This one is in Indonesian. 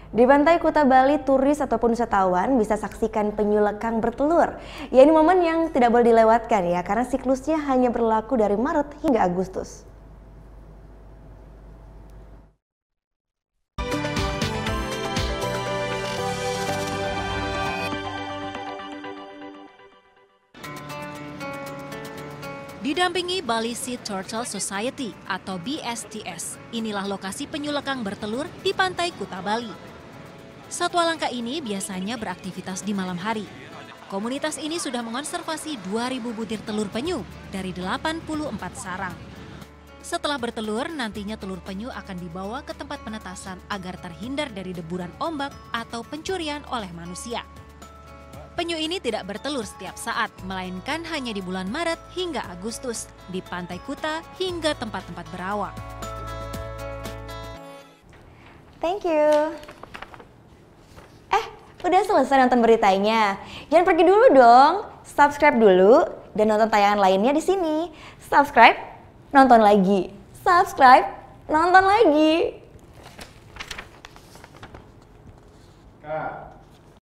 Di pantai Kuta Bali, turis ataupun wisatawan bisa saksikan penyu lekang bertelur. Ya, ini momen yang tidak boleh dilewatkan ya, karena siklusnya hanya berlaku dari Maret hingga Agustus. Didampingi Bali Sea Turtle Society atau BSTS, inilah lokasi penyu lekang bertelur di pantai Kuta Bali. Satwa langka ini biasanya beraktivitas di malam hari. Komunitas ini sudah mengonservasi 2.000 butir telur penyu dari 84 sarang. Setelah bertelur, nantinya telur penyu akan dibawa ke tempat penetasan agar terhindar dari deburan ombak atau pencurian oleh manusia. Penyu ini tidak bertelur setiap saat, melainkan hanya di bulan Maret hingga Agustus, di Pantai Kuta hingga tempat-tempat berawak. Thank you. Udah selesai nonton beritanya? Jangan pergi dulu dong. Subscribe dulu dan nonton tayangan lainnya di sini. Subscribe, nonton lagi. Subscribe, nonton lagi. Kak.